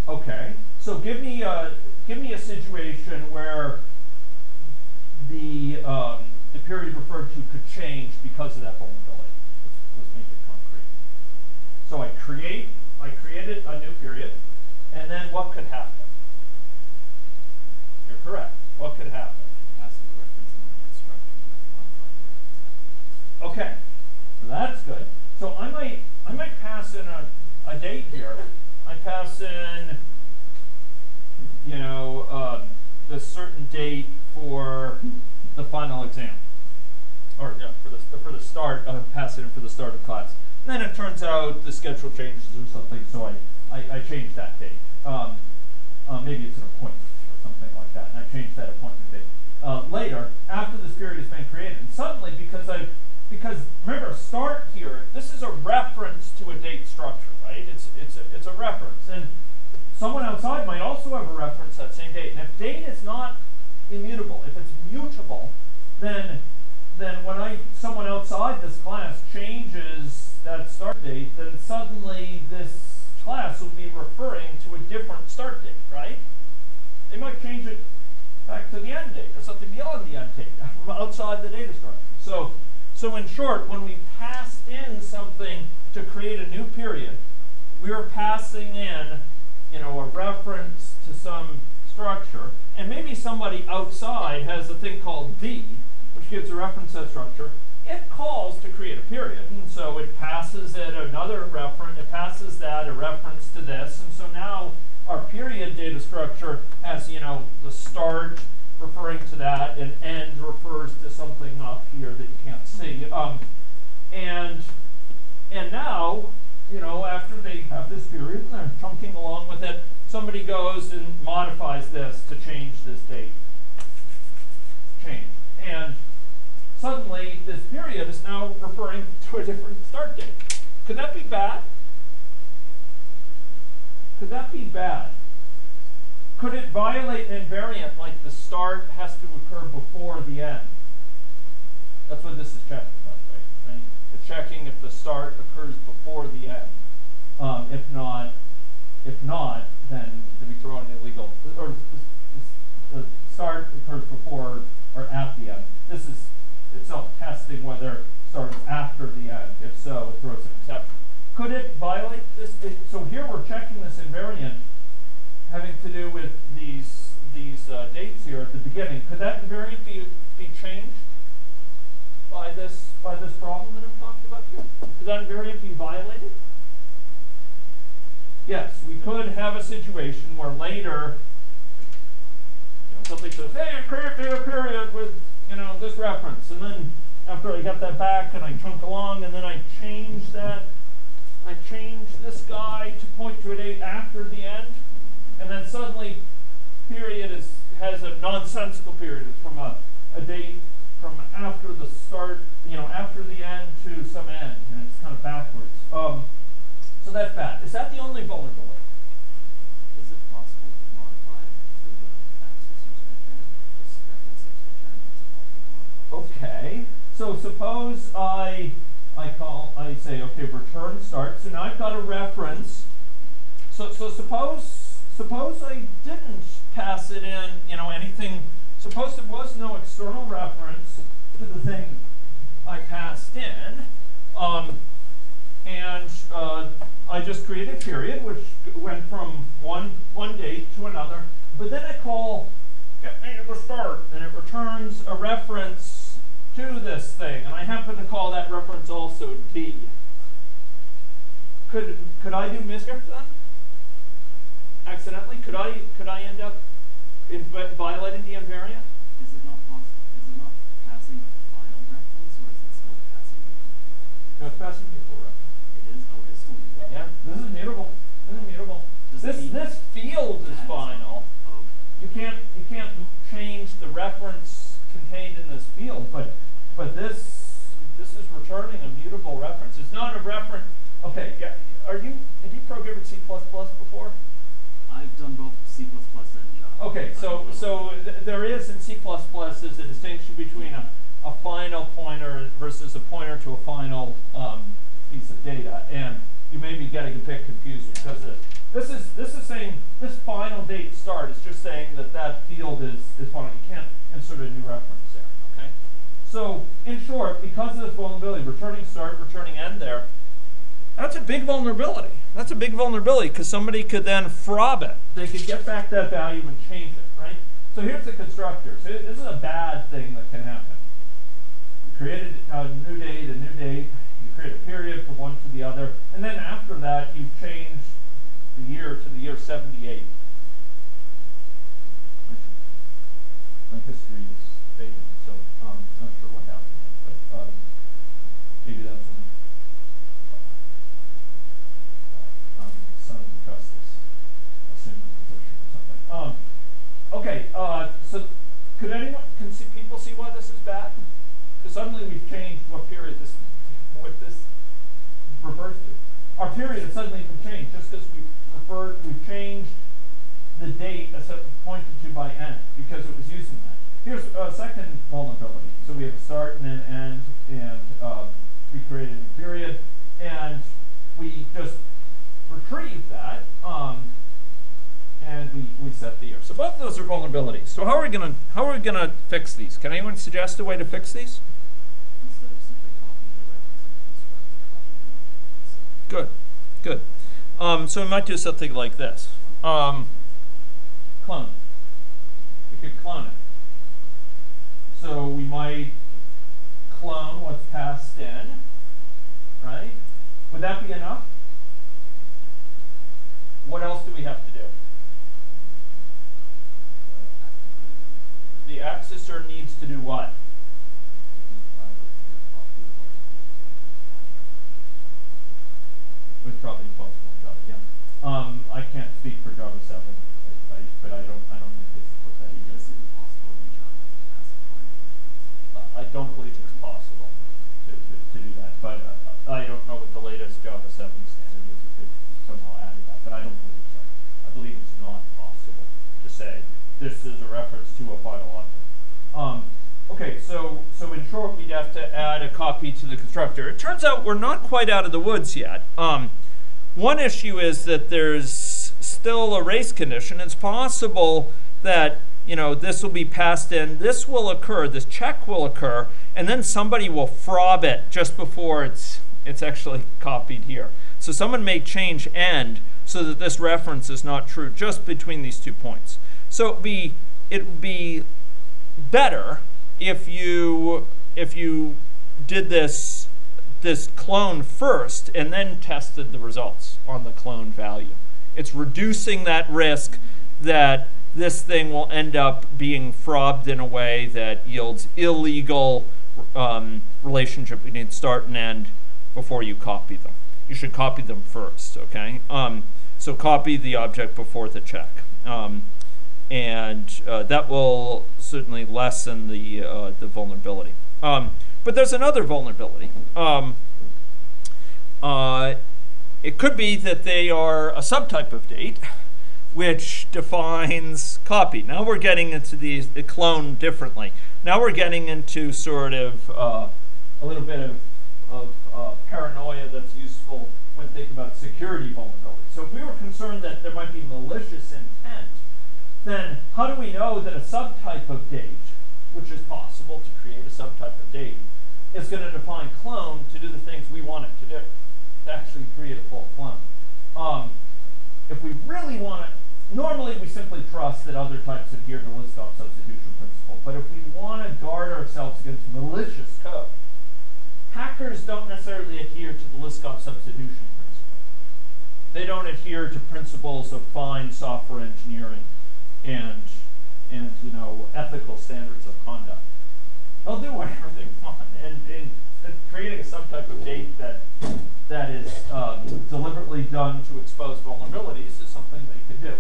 mutable. Okay. So give me a situation where the period referred to could change because of that vulnerability. Let's make it concrete. So I created a new period, and then what could happen? You're correct. What could happen? Passing the reference in the instruction that modified the reference. Okay, so that's good. So I might pass in a date here. I pass in, you know, the certain date for the final exam, or yeah, for the start. Pass it in for the start of class. And then it turns out the schedule changes or something, so I change that date. Maybe it's an appointment or something like that, and I change that appointment date later after this period has been created. And suddenly, because remember, start here. This is a reference to a date structure, right? It's a reference, and someone outside might also have a reference that same date. And if date is not immutable, if it's mutable, then when someone outside this class changes that start date, then suddenly this class will be referring to a different start date, right? They might change it back to the end date or something beyond the end date from outside the data structure. So in short, when we pass in something to create a new period, we are passing in, you know, a reference to some structure, and maybe somebody outside has a thing called D, which gives a reference to that structure. It calls to create a period, and so it passes it another reference. It passes that a reference to this, and so now our period data structure has, you know, the start referring to that, and end refers to something up here that you can't see. And now, you know, after they have this period and they're chunking along with it, somebody goes and modifies this to change this date. Change. And suddenly this period is now referring to a different start date. Could that be bad? Could that be bad? Could it violate an invariant like the start has to occur before the end? That's what this is checking, by the way. Right? It's checking if the start occurs before the end. If not, then we throw in illegal. Or the start occurs before or at the end. This is itself testing whether start is after the end. If so, it throws an exception. Could it violate this? So here we're checking this invariant having to do with these dates here at the beginning. Could that invariant be changed by this problem that I'm talking about here? Could that invariant be violated? Yes, we could have a situation where later, you know, something says, "Hey, create a period with, you know, this reference," and then after I get that back and I chunk along, and then I change that. I change this guy to point to a date after the end, and then suddenly period has a nonsensical period. It's from a date from after the start, you know, after the end to some end, and it's kind of backwards. So that's bad. Is that the only vulnerability? Is it possible to modify through the accessors right there? This reference that's returned, is it possible to modify? Okay. So suppose I say, okay, return start. So now I've got a reference. So suppose I didn't pass it in, you know, anything. Suppose there was no external reference to the thing I passed in, and I just created a period which went from one date to another. But then I call get me to start, and it returns a reference to this thing, and I happen to call that reference also D. Could I do mischief then? Accidentally? Could I end up violating the invariant? Is it not possible? Is it not passing the final reference, or is it still passing the? No, it's passing mutable reference. It is. Oh, it is still mutable. Yeah, this is mutable. This is mutable. This field is final. Oh, okay. You can't change the reference contained in this field, but this is returning a mutable reference. It's not a reference. Okay, yeah. Did you program in C++ before? I've done both C++ and Java. Okay, so there is in C++ there's a distinction between a final pointer versus a pointer to a final piece of data, and you may be getting a bit confused because this is saying this final date start is just saying that that field is final. You can't insert a new reference there. Okay. So in short, because of this vulnerability, returning start, returning end there, that's a big vulnerability. That's a big vulnerability because somebody could then frob it. They could get back that value and change it, right? So here's the constructor. So this is a bad thing that can happen. You created a new date, you create a period from one to the other, and then after that you change the year to the year 78. My history is fading, so I'm not sure what happened, but maybe that's when son of Augustus assumed the position or something. Okay, so can people see why this is bad? Because suddenly we've changed what period this refers to. Our period has suddenly been changed just because we've changed the date pointed to by n because it was using that. Here's a second vulnerability. So we have a start and an end, and we created a period, and we just retrieve that, and we set the year. So both of those are vulnerabilities. So how are we gonna fix these? Can anyone suggest a way to fix these? Instead of simply copying the reference and constructor, copy the reference. Good. So we might do something like this. Clone. We could clone it. So we might clone what's passed in, right? Would that be enough? What else do we have to do? The accessor needs to do what? It was probably possible in Java, yeah. I can't speak for Java 7, but I don't think they support that either. Is it possible in Java to pass a client? I don't believe it's possible to do that, but I don't know what the latest Java 7 standard is if they somehow added that, but I don't believe so. I believe it's not possible to say this is a reference to a final object. Okay, so in short, we'd have to add a copy to the constructor. It turns out we're not quite out of the woods yet. One issue is that there's still a race condition. It's possible that this will be passed in, this will occur, this check will occur, and then somebody will frob it just before it's actually copied here. So someone may change end so that this reference is not true just between these 2 points. So it would be better if you did this clone first and then tested the results on the clone value. It's reducing that risk that this thing will end up being frobbed in a way that yields illegal relationship between start and end before you copy them. You should copy them first, okay? So copy the object before the check. And that will certainly lessen the vulnerability. But there's another vulnerability. It could be that they are a subtype of date, which defines copy. Now we're getting into the clone differently. Now we're getting into sort of a little bit of paranoia that's useful when thinking about security vulnerability. So if we were concerned that there might be malicious intent, then how do we know that a subtype of date, which is possible to create a subtype of date, is going to define clone to do the things we want it to do, to actually create a full clone? If we really want to, normally we simply trust that other types adhere to list-off substitution principle, but if we want to guard ourselves against malicious code, hackers don't necessarily adhere to the list-off substitution principle. They don't adhere to principles of fine software engineering and ethical standards of conduct. They'll do whatever they want, and creating a subtype of date that is deliberately done to expose vulnerabilities is something they could do.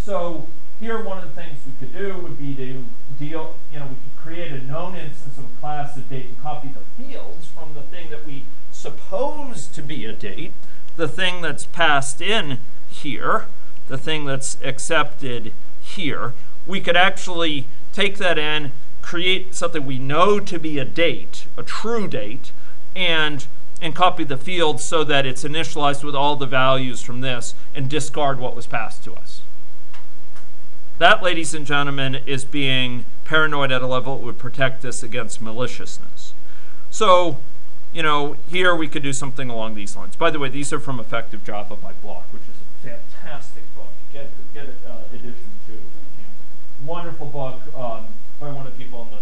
So here, one of the things we could do would be to we could create a known instance of a class of date and copy the fields from the thing that we suppose to be a date, the thing that's passed in here, the thing that's accepted here. We could actually take that in create something we know to be a date, a true date, and copy the field so that it's initialized with all the values from this and discard what was passed to us. That, ladies and gentlemen, is being paranoid at a level that would protect us against maliciousness. So, you know, here we could do something along these lines. By the way, these are from Effective Java by Block, which is a fantastic book. Get edition 2. Wonderful book by one of the people in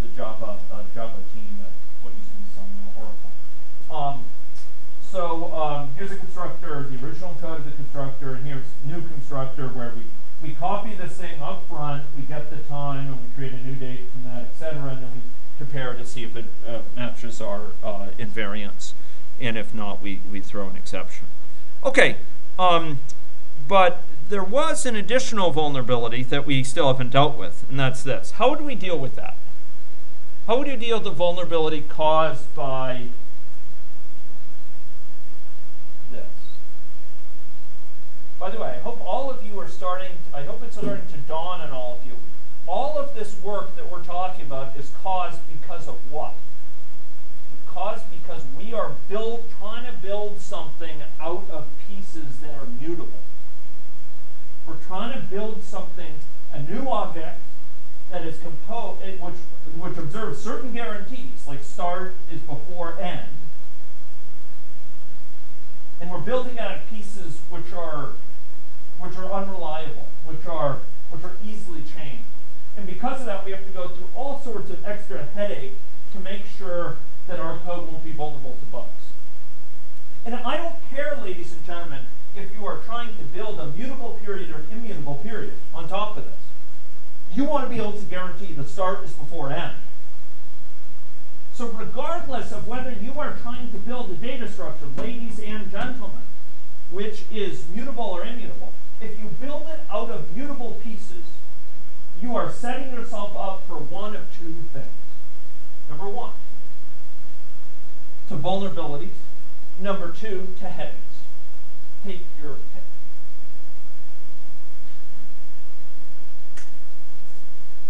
the Java team at what used to be Sun Oracle. Here's a constructor, the original code of the constructor, and here's new constructor where we copy this thing up front, we get the time, and we create a new date from that, etc., and then we compare to see if it matches our invariance, and if not, we throw an exception. Okay, but there was an additional vulnerability that we still haven't dealt with, and that's this. How would we deal with that? How would you deal with the vulnerability caused by this? By the way, I hope all of you are I hope it's starting to dawn on all of you. All of this work that we're talking about is caused because of what? It's caused because we are trying to build something out of pieces that are mutable. We're trying to build something, a new object that is composed, which observes certain guarantees, like start is before end, and we're building out of pieces which are unreliable, which are easily changed. And because of that, we have to go through all sorts of extra headache to make sure that our code won't be vulnerable to bugs. And I don't care, ladies and gentlemen, if you are trying to build a mutable period or an immutable period on top of this. You want to be able to guarantee the start is before end. So regardless of whether you are trying to build a data structure, ladies and gentlemen, which is mutable or immutable, if you build it out of mutable pieces, you are setting yourself up for one of two things. Number one, to vulnerabilities. Number two, to headaches. Take your pick.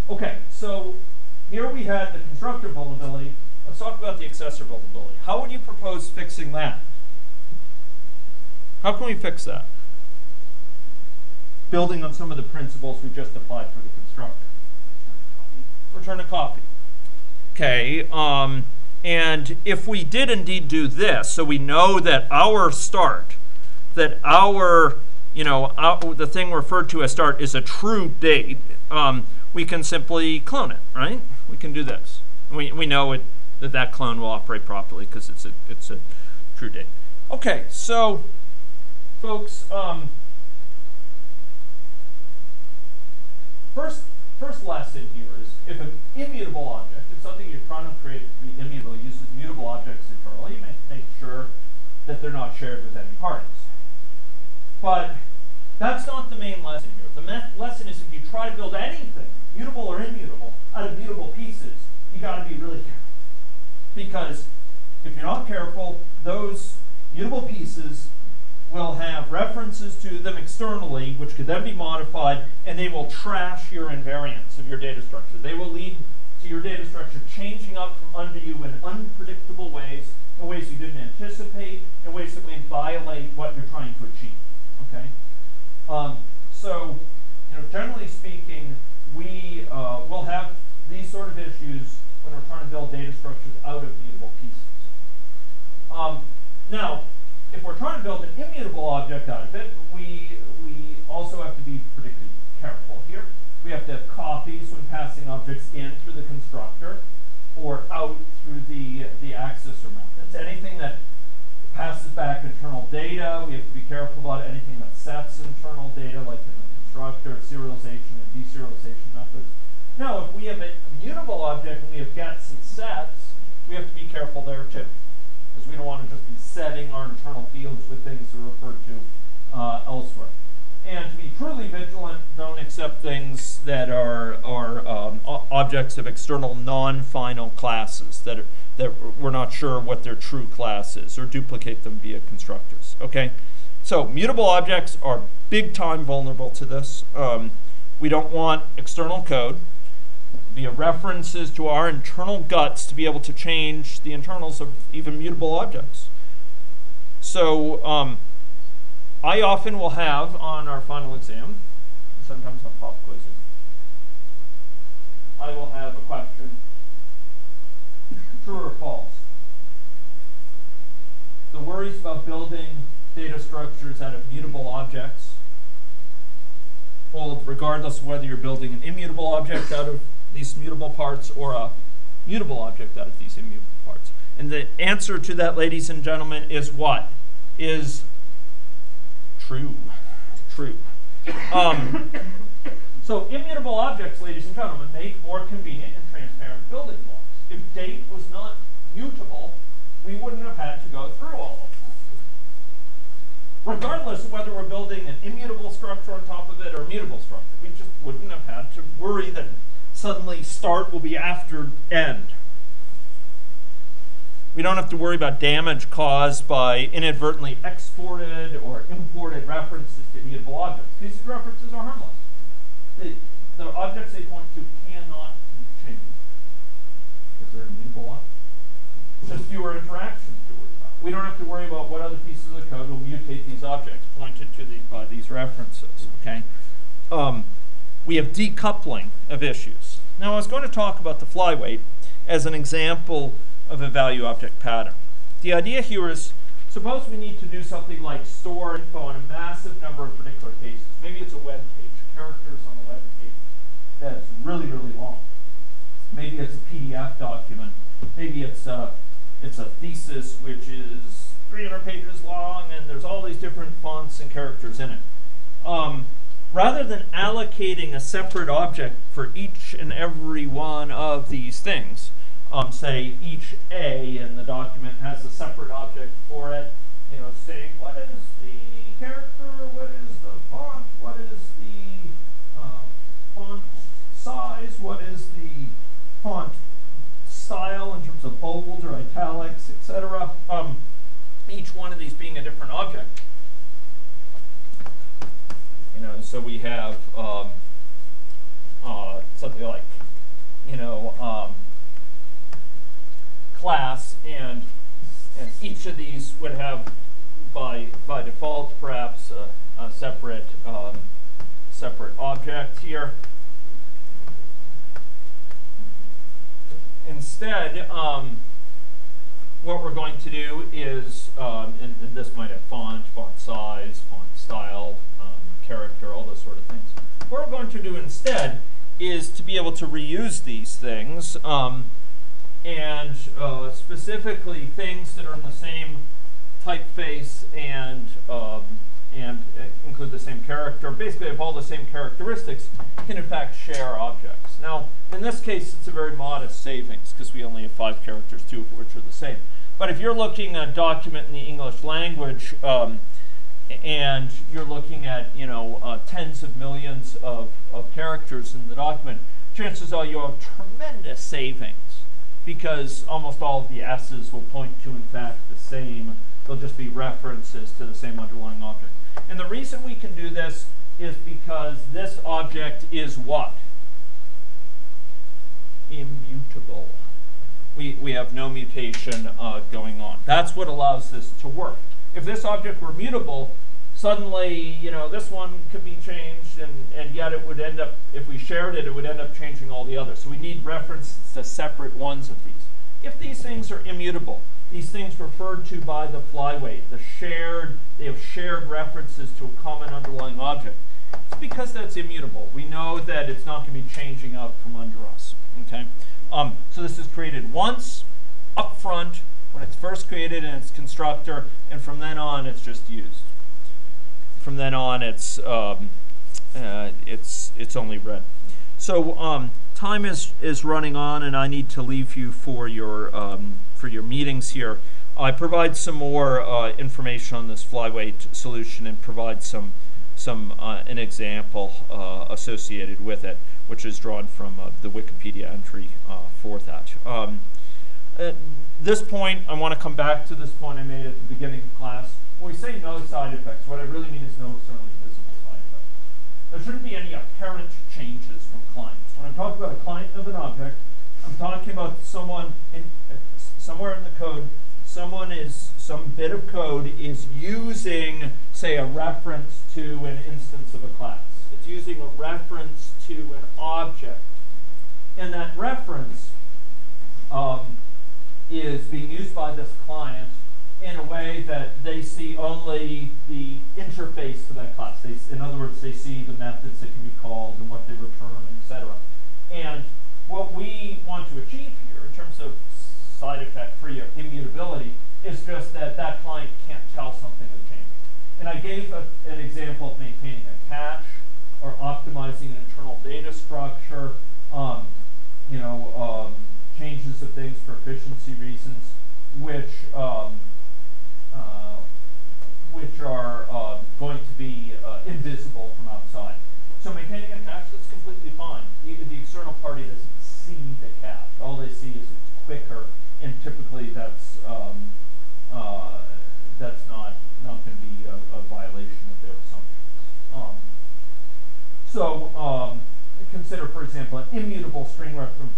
Okay, so here we had the constructor vulnerability. Let's talk about the accessor vulnerability. How would you propose fixing that? How can we fix that? Building on some of the principles we just applied for the constructor. Return a copy. Okay, and if we did indeed do this, so we know that our start, that our, the thing referred to as start is a true date, we can simply clone it, right? We can do this. We know that clone will operate properly because it's a true date. Okay, so folks, first lesson here is if an immutable object, if something you're trying to create to be immutable uses mutable objects internally, you make sure that they're not shared with any parties. But that's not the main lesson here. The lesson is if you try to build anything, mutable or immutable, out of mutable pieces, you got to be really careful. Because if you're not careful, those mutable pieces will have references to them externally, which could then be modified, and they will trash your invariance of your data structure. They will lead to your data structure changing up from under you in unpredictable ways, in ways you didn't anticipate, in ways that may violate what you're trying to achieve. Okay? So, generally speaking, we will have these sort of issues when we're trying to build data structures out of mutable pieces. Now, if we're trying to build an immutable object out of it, we also have to be particularly careful here. We have to have copies when passing objects in through the constructor or out through the accessor methods. Anything that passes back internal data, we have to be careful about anything that sets internal data, like in the constructor, serialization and deserialization methods. Now, if we have a mutable object and we have gets and sets, we have to be careful there too, because we don't want to just be setting our internal fields with things that are referred to elsewhere. And to be truly vigilant, don't accept things that are objects of external non-final classes that we're not sure what their true class is, or duplicate them via constructors. Okay, so mutable objects are big time vulnerable to this. We don't want external code via references to our internal guts to be able to change the internals of even mutable objects. So I often will have on our final exam, sometimes on pop quizzes, I will have a question, true or false. The worries about building data structures out of mutable objects hold regardless of whether you're building an immutable object out of these mutable parts or a mutable object out of these immutable parts. And the answer to that, ladies and gentlemen, is what? Is true. True. So immutable objects, ladies and gentlemen, make more convenient and transparent building blocks. If date was not mutable, we wouldn't have had to go through all of that. Regardless of whether we're building an immutable structure on top of it or a mutable structure, we just wouldn't have had to worry that suddenly start will be after end. We don't have to worry about damage caused by inadvertently exported or imported references to immutable objects. These references are harmless. The objects they point to cannot change if they're immutable objects. Just fewer interactions to worry about. We don't have to worry about what other pieces of code will mutate these objects pointed to by these references. Okay. We have decoupling of issues. Now, I was going to talk about the flyweight as an example of a value object pattern. The idea here is, suppose we need to do something like store info in a massive number of particular cases. Maybe it's a web page, characters on a web page that's really, really long. Maybe it's a PDF document. Maybe it's a thesis which is 300 pages long and there's all these different fonts and characters in it. Rather than allocating a separate object for each and every one of these things, say each A in the document has a separate object for it, you know, saying what is the character, what is the font, what is the font size, what is the font style in terms of bold or italics, etc. Each one of these being a different object. You know, so we have something like, you know, class, and each of these would have by default perhaps a separate separate object here. Instead, what we're going to do is, and this might have font size, font style, character, all those sort of things. What we're going to do instead is to be able to reuse these things, and specifically things that are in the same typeface and include the same character, basically have all the same characteristics, can in fact share objects. Now, in this case, it's a very modest savings because we only have 5 characters, 2 of which are the same. But if you're looking at a document in the English language, and you're looking at, you know, tens of millions of characters in the document, chances are you'll have tremendous savings because almost all of the S's will point to, in fact, the same. They'll just be references to the same underlying object. And the reason we can do this is because this object is what? Immutable. We have no mutation going on. That's what allows this to work. If this object were mutable, suddenly, you know, this one could be changed, and yet it would end up, if we shared it, it would end up changing all the others. So we need references to separate ones of these. If these things are immutable, these things referred to by the flyweight, they have shared references to a common underlying object. It's because that's immutable. We know that it's not going to be changing out from under us. Okay. So this is created once, up front, when it's first created in its constructor, and from then on it's just used. From then on it's only read. So time is running on, and I need to leave you for your meetings here. I provide some more information on this flyweight solution and provide an example associated with it, which is drawn from the Wikipedia entry for that. At this point, I want to come back to this point I made at the beginning of class. When we say no side effects, what I really mean is no externally visible side effects. There shouldn't be any apparent changes from clients when I'm talking about a client of an object, I'm talking about someone somewhere in the code, some bit of code is using, say, a reference to an instance of a class. It's using a reference to an object. And that reference is being used by this client in a way that they see only the interface to that class. In other words, they see the methods that can be called and what they return, etc. And what we want to achieve here in terms of side effect free immutability is just that that client can't tell something has changed. And I gave an example of maintaining a cache or optimizing an internal data structure, changes of things for efficiency reasons, which are going to be invisible from outside. So maintaining a cache, that's completely fine. The external party doesn't see the cache. All they see is it's quicker, and typically that's not going to be a violation of their assumptions. Consider, for example, an immutable string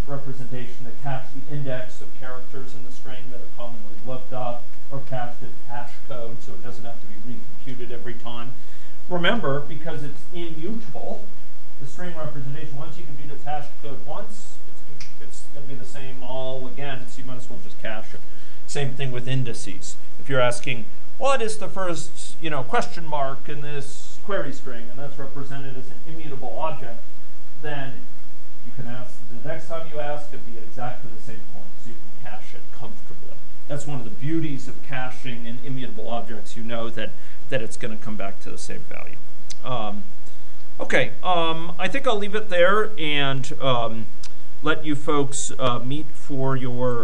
representation that caches the index of characters in the string that are commonly looked up, or cached as hash code, so it doesn't have to be recomputed every time. Remember, because it's immutable, the string representation, once you compute its hash code once, it's going to be the same all again, so you might as well just cache it. Same thing with indices. If you're asking, what is the first question mark in this query string, and that's represented as an immutable object, then you can ask, the next time you ask, it'd be at exactly the same point, so you can cache it comfortably. That's one of the beauties of caching in immutable objects. You know that it's going to come back to the same value. I think I'll leave it there and let you folks meet for your